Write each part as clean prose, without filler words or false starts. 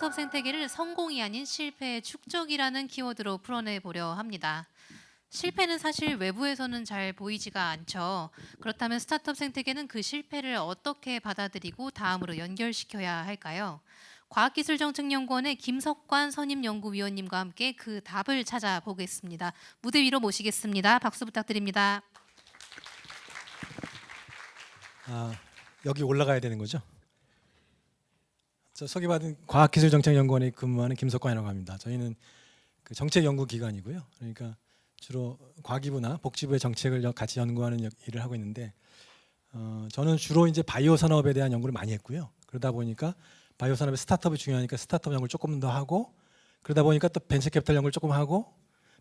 스타트업 생태계를 성공이 아닌 실패의 축적이라는 키워드로 풀어내 보려 합니다. 실패는 사실 외부에서는 잘 보이지가 않죠. 그렇다면 스타트업 생태계는 그 실패를 어떻게 받아들이고 다음으로 연결시켜야 할까요? 과학기술정책연구원의 김석관 선임연구위원님과 함께 그 답을 찾아보겠습니다. 무대 위로 모시겠습니다. 박수 부탁드립니다. 여기 올라가야 되는 거죠? 저 소개받은 과학기술정책연구원에 근무하는 김석관이라고 합니다. 저희는 그 정책연구기관이고요. 그러니까 주로 과기부나 복지부의 정책을 같이 연구하는 일을 하고 있는데, 저는 주로 이제 바이오 산업에 대한 연구를 많이 했고요. 그러다 보니까 바이오 산업의 스타트업이 중요하니까 스타트업 연구를 조금 더 하고, 그러다 보니까 또 벤처 캐피탈 연구를 조금 하고,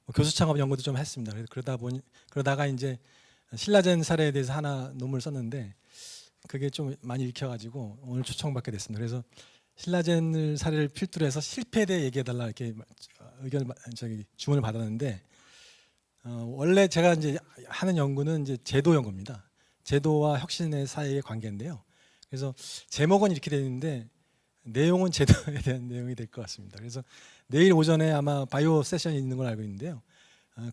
뭐 교수 창업 연구도 좀 했습니다. 그러다가 이제 신라젠 사례에 대해서 하나 논문을 썼는데 그게 좀 많이 읽혀가지고 오늘 초청받게 됐습니다. 그래서 신라젠 사례를 필두로 해서 실패에 대해 얘기해달라 이렇게 주문을 받았는데, 원래 제가 이제 하는 연구는 이제 제도 연구입니다. 제도와 혁신의 사이의 관계인데요. 그래서 제목은 이렇게 되어 있는데 내용은 제도에 대한 내용이 될 것 같습니다. 그래서 내일 오전에 아마 바이오 세션이 있는 걸 알고 있는데요.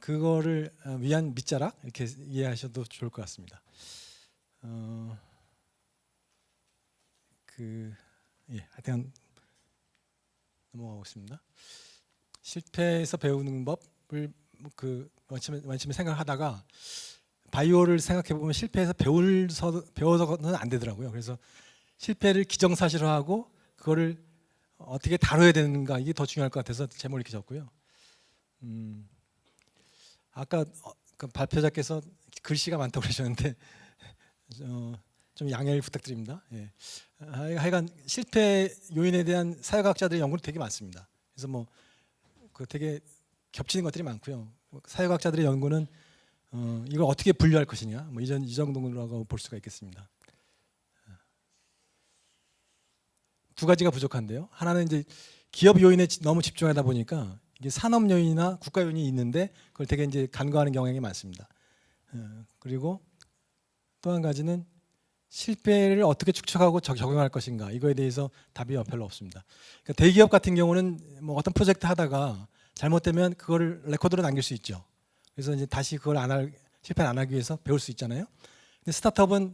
그거를 위한 밑자락 이렇게 이해하셔도 좋을 것 같습니다. 하여튼 넘어가겠습니다. 실패에서 배우는 법을 원심에 생각하다가 바이오를 생각해 보면 실패해서 배워서는 안 되더라고요. 그래서 실패를 기정사실화하고 그거를 어떻게 다뤄야 되는가, 이게 더 중요할 것 같아서 제목을 이렇게 적고요. 아까 그 발표자께서 글씨가 많다고 그러셨는데 좀 양해를 부탁드립니다. 예. 하여간 실패 요인에 대한 사회과학자들의 연구는 되게 많습니다. 그래서 그 되게 겹치는 것들이 많고요. 사회과학자들의 연구는 이걸 어떻게 분류할 것이냐, 이 정도라고 볼 수가 있겠습니다. 두 가지가 부족한데요. 하나는 이제 기업 요인에 너무 집중하다 보니까 이게 산업 요인이나 국가 요인이 있는데 그걸 되게 이제 간과하는 경향이 많습니다. 그리고 또 한 가지는 실패를 어떻게 축적하고 적용할 것인가, 이거에 대해서 답이 별로 없습니다. 그러니까 대기업 같은 경우는 뭐 어떤 프로젝트 하다가 잘못되면 그거를 레코드로 남길 수 있죠. 그래서 이제 다시 그걸 실패를 안 하기 위해서 배울 수 있잖아요. 근데 스타트업은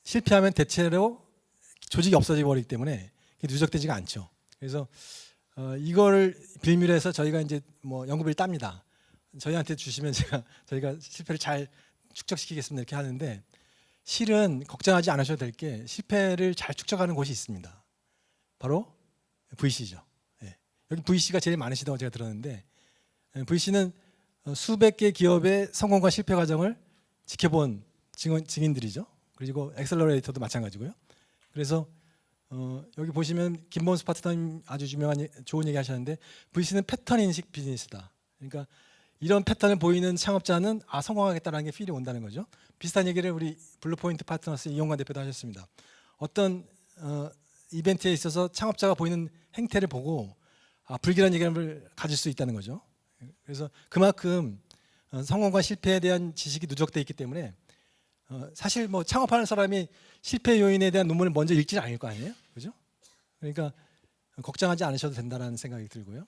실패하면 대체로 조직이 없어져 버리기 때문에 누적되지가 않죠. 그래서 이거를 빌미로 해서 저희가 이제 연구비를 땁니다. 저희한테 주시면 저희가 실패를 잘 축적시키겠습니다 이렇게 하는데, 실은 걱정하지 않으셔도 될 게 실패를 잘 축적하는 곳이 있습니다. 바로 VC죠. 예. 여기 VC가 제일 많으시다고 제가 들었는데, VC는 수백 개 기업의 성공과 실패 과정을 지켜본 증인들이죠. 그리고 엑셀러레이터도 마찬가지고요. 그래서 여기 보시면 김범수 파트너님 아주 유명한 좋은 얘기 하셨는데, VC는 패턴 인식 비즈니스다. 그러니까 이런 패턴을 보이는 창업자는 성공하겠다는 게 필이 온다는 거죠. 비슷한 얘기를 우리 블루포인트 파트너스 이용관 대표도 하셨습니다. 어떤 이벤트에 있어서 창업자가 보이는 행태를 보고 불길한 예감을 가질 수 있다는 거죠. 그래서 그만큼 성공과 실패에 대한 지식이 누적되어 있기 때문에 사실 창업하는 사람이 실패 요인에 대한 논문을 먼저 읽지는 않을 거 아니에요, 그죠? 그러니까 걱정하지 않으셔도 된다는 생각이 들고요.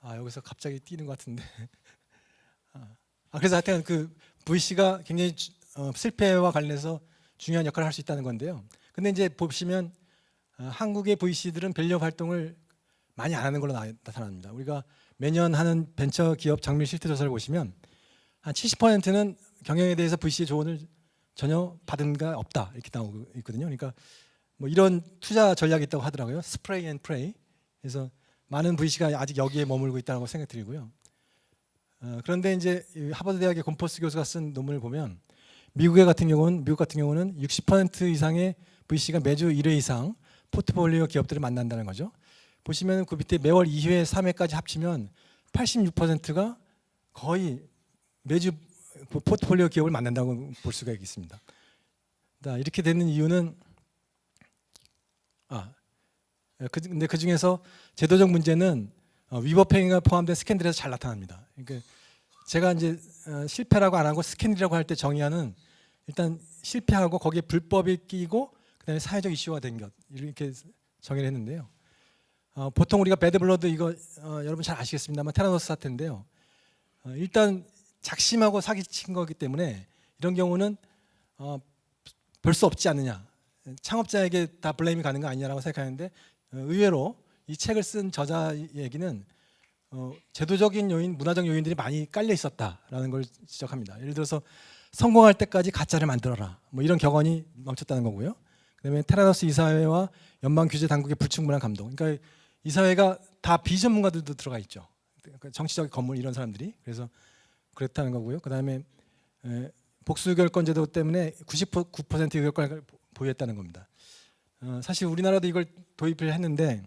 여기서 갑자기 뛰는 것 같은데. 그래서 하여튼 그 VC가 굉장히 실패와 관련해서 중요한 역할을 할 수 있다는 건데요. 근데 이제 보시면 한국의 VC들은 밸류업 활동을 많이 안 하는 걸로 나타납니다. 우리가 매년 하는 벤처 기업 장밀 실태 조사를 보시면 한 70%는 경영에 대해서 VC의 조언을 전혀 받은 가 없다 이렇게 나오고 있거든요. 그러니까 이런 투자 전략이 있다고 하더라고요. 스프레이 앤 프레이. 그래서 많은 VC가 아직 여기에 머물고 있다고 생각이 들고요. 그런데 이제 하버드 대학의 곰포스 교수가 쓴 논문을 보면 미국 같은 경우는 60% 이상의 VC가 매주 1회 이상 포트폴리오 기업들을 만난다는 거죠. 보시면 그 밑에 매월 2회, 3회까지 합치면 86%가 거의 매주 포트폴리오 기업을 만난다고 볼 수가 있습니다. 이렇게 되는 이유는 근데 그 중에서 제도적 문제는 위법 행위가 포함된 스캔들에서 잘 나타납니다. 그러니까 제가 이제 실패라고 안 하고 스캔이라고 할 때 정의하는, 일단 실패하고 거기에 불법이 끼고 그다음에 사회적 이슈가 된 것 이렇게 정의를 했는데요. 보통 우리가 배드블러드 이거 여러분 잘 아시겠습니다만 테라노스 사태인데요. 일단 작심하고 사기친 거기 때문에 이런 경우는 별 수 없지 않느냐. 창업자에게 다 블레임이 가는 거 아니냐라고 생각하는데 의외로 이 책을 쓴 저자 얘기는 제도적인 요인, 문화적 요인들이 많이 깔려 있었다라는 걸 지적합니다. 예를 들어서 성공할 때까지 가짜를 만들어라. 뭐 이런 격언이 넘쳤다는 거고요. 그다음에 테라노스 이사회와 연방 규제 당국의 불충분한 감독. 그러니까 이사회가 다 비전문가들도 들어가 있죠. 그러니까 정치적 건물 이런 사람들이. 그래서 그렇다는 거고요. 그다음에 복수결권제도 때문에 99%의 의결권을 보유했다는 겁니다. 사실 우리나라도 이걸 도입을 했는데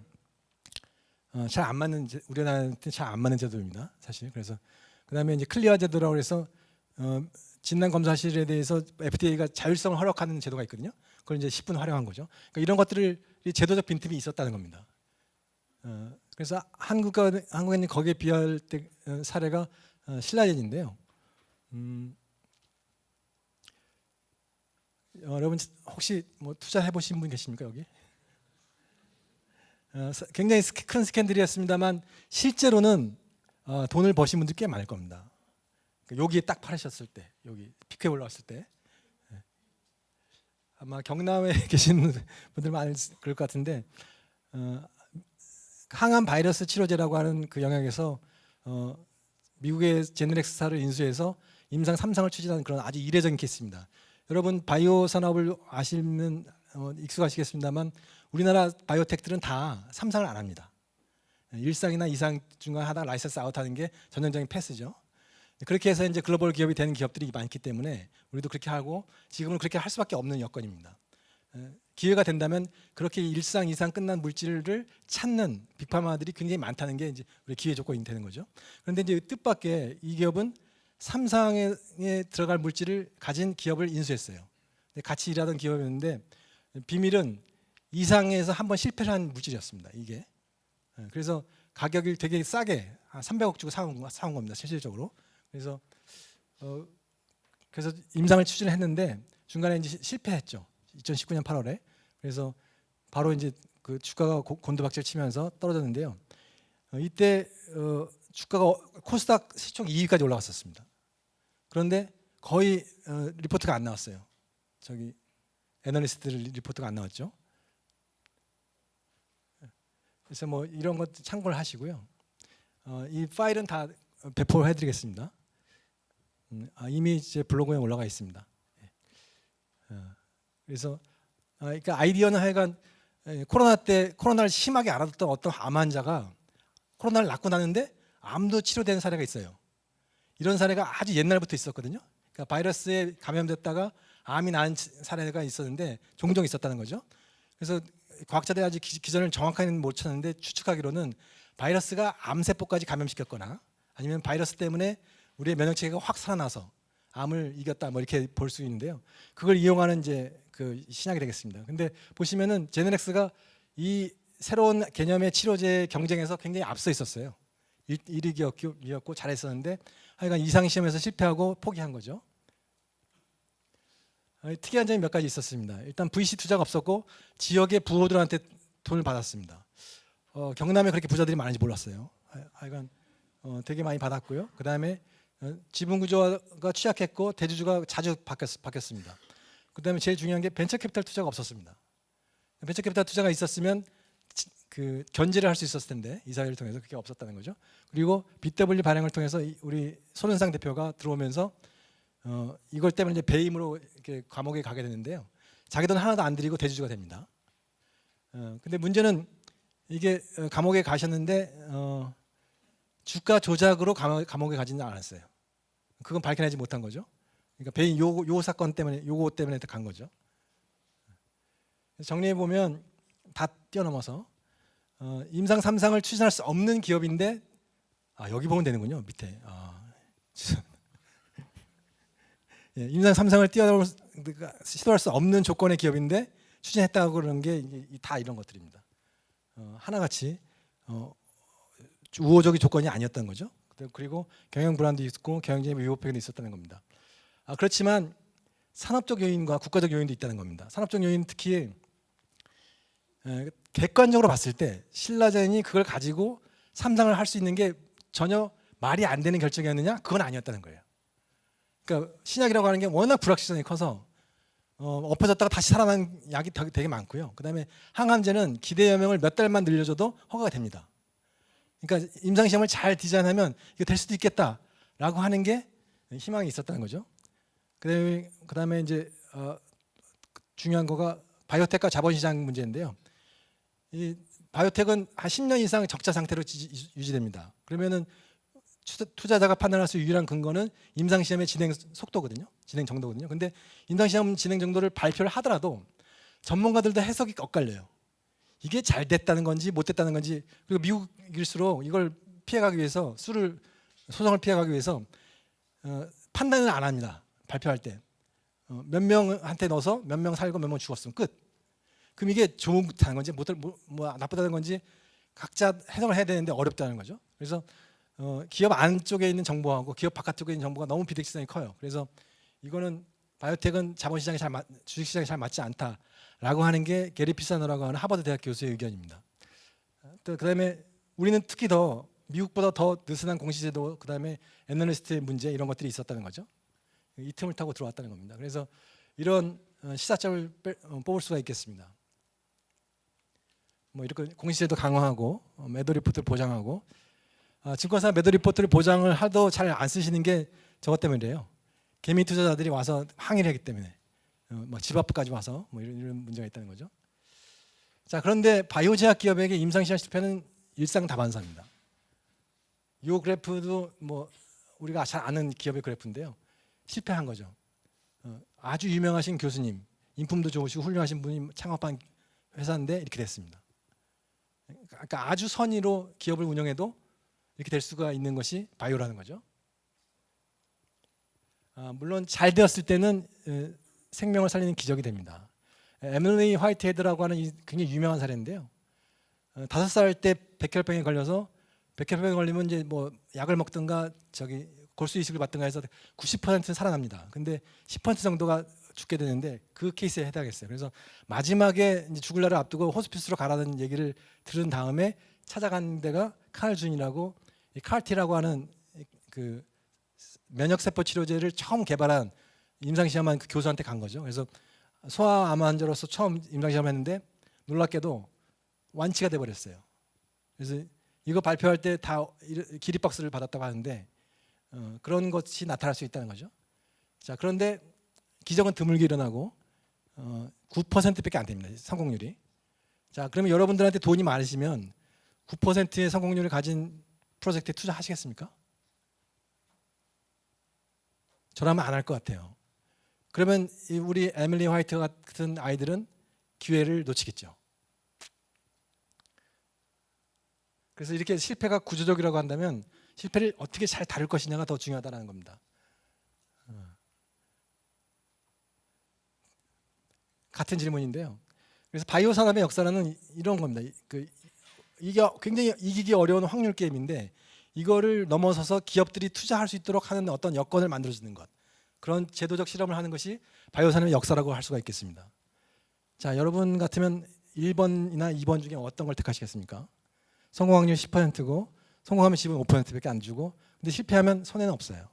잘 안 맞는 우리나라한테 잘 안 맞는 제도입니다. 사실. 그래서 그다음에 이제 클리어 제도라고 해서 진단 검사실에 대해서 FDA가 자율성을 허락하는 제도가 있거든요. 그걸 이제 10분 활용한 거죠. 그러니까 이런 것들을 제도적 빈틈이 있었다는 겁니다. 그래서 한국에는 거기에 비할 때 사례가 신라젠인데요. 여러분 혹시 뭐 투자해 보신 분 계십니까 여기? 굉장히 큰 스캔들이었습니다만 실제로는 돈을 버신 분들 꽤 많을 겁니다. 여기에 딱 팔으셨을 때, 여기 피크에 올라왔을 때 아마 경남에 계신 분들 많을 그럴 것 같은데 항암 바이러스 치료제라고 하는 그 영역에서 미국의 제네렉스사를 인수해서 임상 3상을 추진하는 그런 아주 이례적인 케이스입니다. 여러분 바이오 산업을 아시면 익숙하시겠습니다만 우리나라 바이오텍들은 다 3상을 안 합니다. 1상이나 2상 중간 하다가 라이선스 아웃하는 게 전형적인 패스죠. 그렇게 해서 이제 글로벌 기업이 되는 기업들이 많기 때문에 우리도 그렇게 하고 지금은 그렇게 할 수밖에 없는 여건입니다. 기회가 된다면 그렇게 1상, 2상 끝난 물질을 찾는 빅파마들이 굉장히 많다는 게 이제 우리 기회 조건이 되는 거죠. 그런데 이제 뜻밖의 이 기업은 3상에 들어갈 물질을 가진 기업을 인수했어요. 같이 일하던 기업이었는데 비밀은 2상에서 한번 실패를 한 물질이었습니다. 이게. 그래서 가격을 되게 싸게 한 300억 주고 사온 겁니다. 실질적으로. 그래서 임상을 추진했는데 중간에 이제 실패했죠. 2019년 8월에. 그래서 바로 이제 그 주가가 곤두박질 치면서 떨어졌는데요. 이때 주가가 코스닥 시총 2위까지 올라갔었습니다. 그런데 거의 리포트가 안 나왔어요. 저기 애널리스트 리포트가 안 나왔죠. 그래서 뭐 이런 것 참고를 하시고요. 이 파일은 다 배포해드리겠습니다. 이미 제 블로그에 올라가 있습니다. 그래서 그러니까 아이디어는 하여간 코로나 때 코로나를 심하게 알아듣던 어떤 암 환자가 코로나를 낫고 나는데 암도 치료된 사례가 있어요. 이런 사례가 아주 옛날부터 있었거든요. 그러니까 바이러스에 감염됐다가 암이 난 사례가 있었는데 종종 있었다는 거죠. 그래서 과학자들이 아직 기전을 정확하게는 못 찾는데 추측하기로는 바이러스가 암세포까지 감염시켰거나 아니면 바이러스 때문에 우리의 면역체계가 확 살아나서 암을 이겼다 뭐 이렇게 볼 수 있는데요. 그걸 이용하는 이제 그 신약이 되겠습니다. 근데 보시면은 제네렉스가 이 새로운 개념의 치료제 경쟁에서 굉장히 앞서 있었어요. 1위 기업이었고 잘했었는데 하여간 이상 시험에서 실패하고 포기한 거죠. 특이한 점이 몇 가지 있었습니다. 일단 VC 투자가 없었고 지역의 부호들한테 돈을 받았습니다. 경남에 그렇게 부자들이 많은지 몰랐어요. 하여간 되게 많이 받았고요. 그 다음에 지분 구조가 취약했고 대주주가 자주 바뀌었습니다. 그 다음에 제일 중요한 게 벤처 캐피탈 투자가 없었습니다. 벤처 캐피탈 투자가 있었으면 그 견제를 할 수 있었을 텐데 이사회를 통해서 그게 없었다는 거죠. 그리고 BW 발행을 통해서 우리 손은상 대표가 들어오면서 이걸 때문에 이제 배임으로 이렇게 감옥에 가게 되는데요. 자기 돈 하나도 안 들이고 대주주가 됩니다. 근데 문제는 이게 감옥에 가셨는데 주가 조작으로 감옥에 가지는 않았어요. 그건 밝혀내지 못한 거죠. 그러니까 배임 요 사건 때문에 요거 때문에 간 거죠. 정리해 보면 다 뛰어넘어서 임상 3상을 추진할 수 없는 기업인데 여기 보면 되는군요. 밑에 예, 임상 3상을 시도할 수 없는 조건의 기업인데 추진했다고 그러는 게 다 이런 것들입니다. 하나같이 우호적인 조건이 아니었던 거죠. 그리고 경영 불안도 있고 경영진의 위법행위도 있었다는 겁니다. 그렇지만 산업적 요인과 국가적 요인도 있다는 겁니다. 산업적 요인 특히 객관적으로 봤을 때 신라젠이 그걸 가지고 삼상을 할 수 있는 게 전혀 말이 안 되는 결정이었느냐? 그건 아니었다는 거예요. 그러니까 신약이라고 하는 게 워낙 불확실성이 커서 엎어졌다가 다시 살아난 약이 되게 많고요. 그다음에 항암제는 기대 여명을 몇 달만 늘려줘도 허가가 됩니다. 그러니까 임상시험을 잘 디자인하면 이거 될 수도 있겠다라고 하는 게 희망이 있었다는 거죠. 그다음에 이제 중요한 거가 바이오텍과 자본시장 문제인데요. 이 바이오텍은 한 10년 이상 적자 상태로 유지됩니다. 그러면은 투자자가 판단할 수 유일한 근거는 임상시험의 진행 속도거든요. 진행 정도거든요. 근데 임상시험 진행 정도를 발표를 하더라도 전문가들도 해석이 엇갈려요. 이게 잘 됐다는 건지 못 됐다는 건지. 그리고 미국일수록 이걸 피해가기 위해서 소송을 피해가기 위해서 판단을 안 합니다. 발표할 때. 몇 명한테 넣어서 몇 명 살고 몇 명 죽었으면 끝. 그럼 이게 좋다는 건지 나쁘다는 건지 각자 해석을 해야 되는데 어렵다는 거죠. 그래서 기업 안쪽에 있는 정보하고 기업 바깥쪽에 있는 정보가 너무 비대칭성이 커요. 그래서 이거는 바이오텍은 자본시장에 주식시장에 잘 맞지 않다라고 하는 게 게리 피사노라고 하는 하버드 대학 교수의 의견입니다. 또 그다음에 우리는 특히 더 미국보다 더 느슨한 공시제도, 그다음에 애널리스트의 문제 이런 것들이 있었다는 거죠. 이 틈을 타고 들어왔다는 겁니다. 그래서 이런 시사점을 뽑을 수가 있겠습니다. 뭐 이렇게 공시제도 강화하고 매도 리포트를 보장하고 증권사 매도 리포트를 보장을 하도 잘 안 쓰시는 게 저것 때문이래요. 개미 투자자들이 와서 항의를 하기 때문에 집 앞까지 와서 이런 문제가 있다는 거죠. 자, 그런데 바이오 제약 기업에게 임상시험 실패는 일상다반사입니다. 이 그래프도 우리가 잘 아는 기업의 그래프인데요. 실패한 거죠. 아주 유명하신 교수님, 인품도 좋으시고 훌륭하신 분이 창업한 회사인데 이렇게 됐습니다. 그러니까 아주 선의로 기업을 운영해도 이렇게 될 수가 있는 것이 바이오라는 거죠. 물론 잘 되었을 때는 생명을 살리는 기적이 됩니다. 에밀리 화이트헤드라고 하는 굉장히 유명한 사례인데요. 5살 때 백혈병에 걸려서 백혈병에 걸리면 이제 약을 먹든가 골수 이식을 받든가 해서 90%는 살아납니다. 근데 10% 정도가 죽게 되는데 그 케이스에 해당했어요. 그래서 마지막에 이제 죽을 날을 앞두고 호스피스로 가라는 얘기를 들은 다음에 찾아간 데가 칼 준이라고 CAR-T라고 하는 그 면역세포 치료제를 처음 개발한 임상시험한 그 교수한테 간 거죠. 그래서 소아암 환자로서 처음 임상시험했는데 놀랍게도 완치가 돼버렸어요. 그래서 이거 발표할 때 다 기립박수를 받았다고 하는데 그런 것이 나타날 수 있다는 거죠. 자, 그런데 기적은 드물게 일어나고 9%밖에 안 됩니다. 성공률이. 자, 그러면 여러분들한테 돈이 많으시면 9%의 성공률을 가진 프로젝트에 투자하시겠습니까? 저라면 안 할 것 같아요. 그러면 우리 에밀리 화이트 같은 아이들은 기회를 놓치겠죠. 그래서 이렇게 실패가 구조적이라고 한다면 실패를 어떻게 잘 다룰 것이냐가 더 중요하다는 겁니다. 같은 질문인데요. 그래서 바이오 산업의 역사는 이런 겁니다. 이게 굉장히 이기기 어려운 확률 게임인데 이거를 넘어서서 기업들이 투자할 수 있도록 하는 어떤 여건을 만들어주는 것, 그런 제도적 실험을 하는 것이 바이오 산업의 역사라고 할 수가 있겠습니다. 자, 여러분 같으면 1번이나 2번 중에 어떤 걸 택하시겠습니까? 성공 확률 10%고 성공하면 집은 5%밖에 안 주고, 근데 실패하면 손해는 없어요.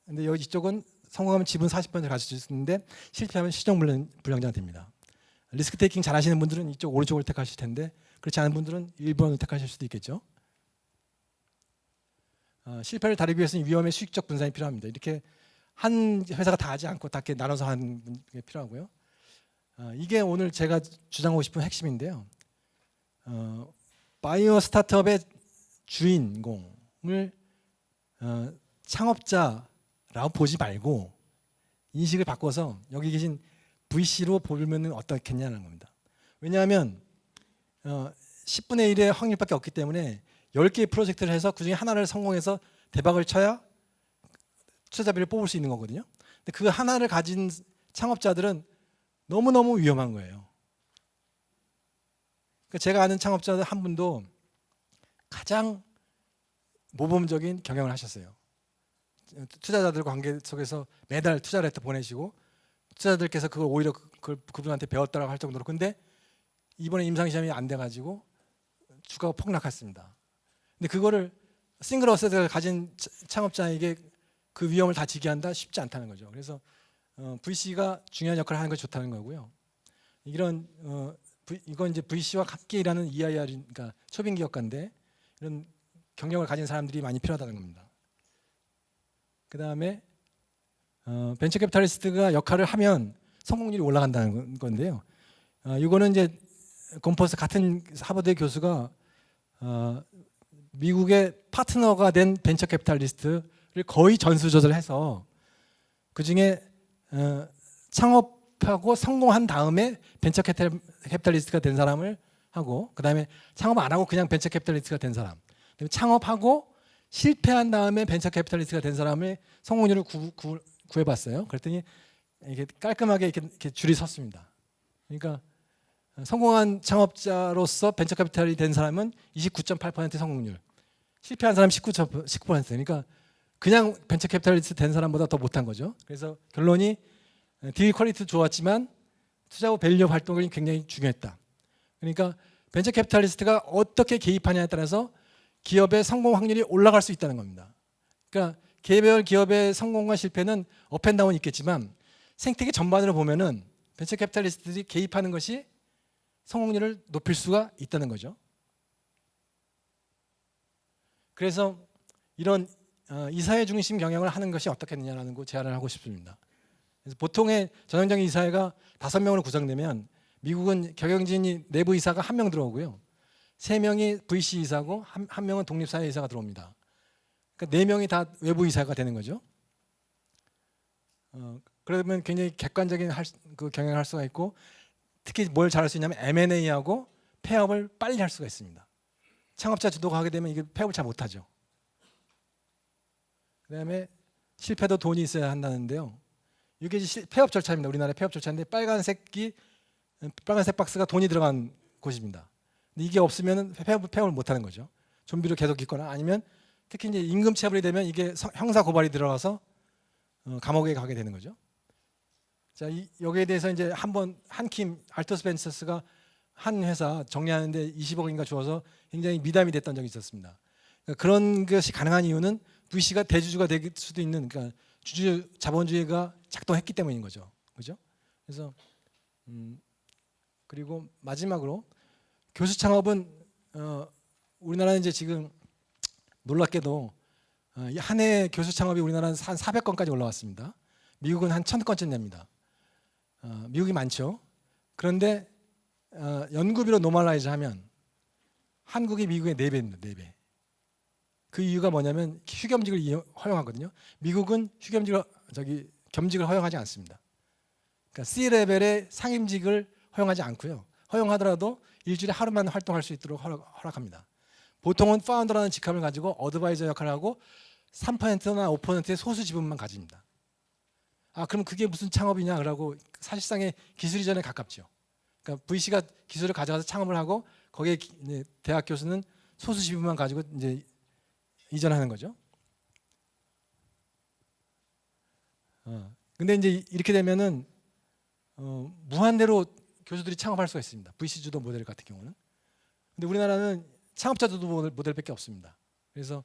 근데 여기 이쪽은 성공하면 집은 40% 가질 수 있는데 실패하면 시정 불량자가 됩니다. 리스크 테이킹 잘 하시는 분들은 이쪽 오른쪽을 택하실 텐데 그렇지 않은 분들은 1번을 택하실 수도 있겠죠. 실패를 다루기 위해서는 위험의 수익적 분산이 필요합니다. 이렇게 한 회사가 다 하지 않고 다 이렇게 나눠서 하는 게 필요하고요. 이게 오늘 제가 주장하고 싶은 핵심인데요. 바이오 스타트업의 주인공을 창업자라고 보지 말고 인식을 바꿔서 여기 계신 VC로 보면 어떻겠냐는 겁니다. 왜냐하면 10분의 1의 확률밖에 없기 때문에 10개의 프로젝트를 해서 그중에 하나를 성공해서 대박을 쳐야 투자자비를 뽑을 수 있는 거거든요. 근데 그 하나를 가진 창업자들은 너무너무 위험한 거예요. 그러니까 제가 아는 창업자 한 분도 가장 모범적인 경영을 하셨어요. 투자자들 관계 속에서 매달 투자를 했다 보내시고 투자자들께서 그걸 오히려 그분한테 배웠다라고 할 정도로. 근데 이번에 임상시험이 안 돼가지고 주가가 폭락했습니다. 근데 그거를 싱글 어셋을 가진 창업자에게 그 위험을 다 지게 한다 쉽지 않다는 거죠. 그래서 VC가 중요한 역할을 하는 것이 좋다는 거고요. 이런 이건 이제 VC와 함께 일하는 EIR, 그러니까 초빙기업가인데 이런 경력을 가진 사람들이 많이 필요하다는 겁니다. 그 다음에 벤처 캐피탈리스트가 역할을 하면 성공률이 올라간다는 건데요. 이거는 이제 곰퍼스 같은 하버드 교수가 미국의 파트너가 된 벤처 캐피탈리스트를 거의 전수조사해서 그 중에 창업하고 성공한 다음에 벤처 캐피탈리스트가 된 사람을 하고, 그 다음에 창업 안 하고 그냥 벤처 캐피탈리스트가 된 사람, 그다음에 창업하고 실패한 다음에 벤처 캐피탈리스트가 된 사람의 성공률을 구해봤어요. 그랬더니 이게 깔끔하게 이렇게 줄이 섰습니다. 그러니까 성공한 창업자로서 벤처 캐피탈이 된 사람은 29.8% 성공률, 실패한 사람 19%. 그러니까 그냥 벤처 캐피탈리스트 된 사람보다 더 못한 거죠. 그래서 결론이 딜 퀄리티 좋았지만 투자 후 밸류 활동이 굉장히 중요했다. 그러니까 벤처 캐피탈리스트가 어떻게 개입하냐에 따라서 기업의 성공 확률이 올라갈 수 있다는 겁니다. 그러니까 개별 기업의 성공과 실패는 업앤다운이 있겠지만 생태계 전반으로 보면은 벤처 캐피탈리스트들이 개입하는 것이 성공률을 높일 수가 있다는 거죠. 그래서 이런 이사회 중심 경영을 하는 것이 어떻겠느냐라는 거 제안을 하고 싶습니다. 그래서 보통의 전형적인 이사회가 5명으로 구성되면 미국은 경영진이 내부 이사가 1명 들어오고요. 3명이 VC 이사고 한 명은 독립사회 이사가 들어옵니다. 그러니까 4명이 다 외부 이사가 되는 거죠. 그러면 굉장히 객관적인 그 경영을 할 수가 있고, 특히 뭘 잘할 수 있냐면 M&A하고 폐업을 빨리 할 수가 있습니다. 창업자 주도가 하게 되면 이게 폐업을 잘 못하죠. 그다음에 실패도 돈이 있어야 한다는데요. 이게 폐업 절차입니다. 우리나라의 폐업 절차인데 빨간색 박스가 돈이 들어간 곳입니다. 근데 이게 없으면 폐업을 못하는 거죠. 좀비로 계속 있거나 아니면 특히 이제 임금 체불이 되면 이게 형사 고발이 들어가서 감옥에 가게 되는 거죠. 자, 여기에 대해서 이제 한킴 알토스 벤처스가 한 회사 정리하는데 20억인가 주어서 굉장히 미담이 됐던 적이 있었습니다. 그러니까 그런 것이 가능한 이유는 VC가 대주주가 될 수도 있는, 그러니까 주주 자본주의가 작동했기 때문인 거죠. 그죠? 그래서 그리고 마지막으로 교수 창업은 우리나라는 이제 지금 놀랍게도 한 해 교수 창업이 우리나라는 한 400건까지 올라왔습니다. 미국은 한 1000건쯤 됩니다. 미국이 많죠. 그런데 연구비로 노멀라이즈 하면 한국이 미국의 4배입니다. 4배. 그 이유가 뭐냐면 휴겸직을 허용하거든요. 미국은 겸직을 허용하지 않습니다. 그러니까 C레벨의 상임직을 허용하지 않고요. 허용하더라도 일주일에 하루만 활동할 수 있도록 허락합니다. 보통은 파운더라는 직함을 가지고 어드바이저 역할을 하고 3%나 5%의 소수 지분만 가집니다. 그럼 그게 무슨 창업이냐 그러고 사실상의 기술 이전에 가깝죠. 그러니까 VC가 기술을 가져가서 창업을 하고 거기에 대학 교수는 소수 지분만 가지고 이제 이전하는 거죠. 근데 이제 이렇게 되면은 무한대로 교수들이 창업할 수가 있습니다. VC 주도 모델 같은 경우는. 근데 우리나라는 창업자 주도 모델밖에 없습니다. 그래서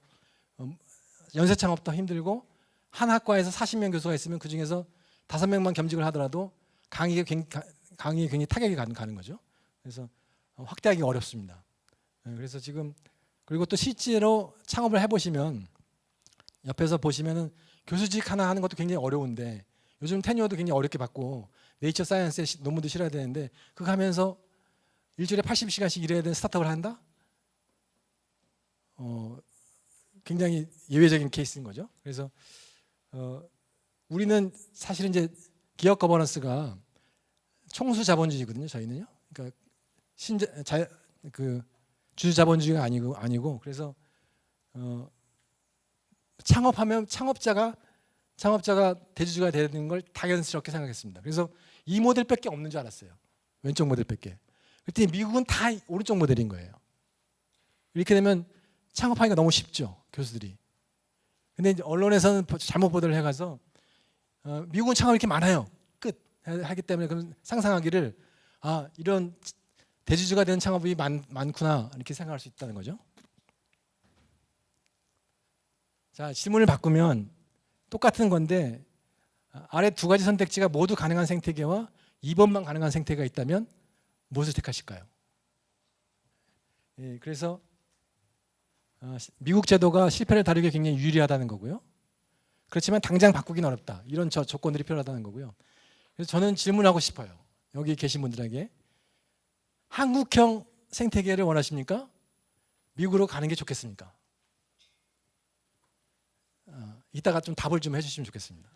연쇄 창업도 힘들고 한 학과에서 40명 교수가 있으면 그 중에서 5명만 겸직을 하더라도 강의에 굉장히 타격이 가는 거죠. 그래서 확대하기 어렵습니다. 그래서 지금 그리고 또 실제로 창업을 해보시면 옆에서 보시면은 교수직 하나 하는 것도 굉장히 어려운데 요즘 테뉴어도 굉장히 어렵게 받고 네이처 사이언스에 논문도 실어야 되는데 그거 하면서 일주일에 80시간씩 일해야 되는 스타트업을 한다? 굉장히 예외적인 케이스인 거죠. 그래서 우리는 사실 이제 기업 거버넌스가 총수 자본주의거든요. 저희는요. 그러니까 주주 자본주의가 아니고 그래서 창업하면 창업자가 대주주가 되는 걸 당연스럽게 생각했습니다. 그래서 이 모델밖에 없는 줄 알았어요. 왼쪽 모델밖에. 그랬더니 미국은 다 오른쪽 모델인 거예요. 이렇게 되면 창업하기가 너무 쉽죠. 교수들이. 근데 이제 언론에서는 잘못 보도를 해가서 미국은 창업이 이렇게 많아요. 끝. 하기 때문에 그럼 상상하기를 이런 대주주가 되는 창업이 많구나 이렇게 생각할 수 있다는 거죠. 자, 질문을 바꾸면 똑같은 건데 아래 두 가지 선택지가 모두 가능한 생태계와 2번만 가능한 생태계가 있다면 무엇을 택하실까요? 예, 그래서 미국 제도가 실패를 다루기에 굉장히 유리하다는 거고요. 그렇지만 당장 바꾸기는 어렵다. 이런 조건들이 필요하다는 거고요. 그래서 저는 질문하고 싶어요. 여기 계신 분들에게 한국형 생태계를 원하십니까? 미국으로 가는 게 좋겠습니까? 이따가 좀 답을 좀 해주시면 좋겠습니다.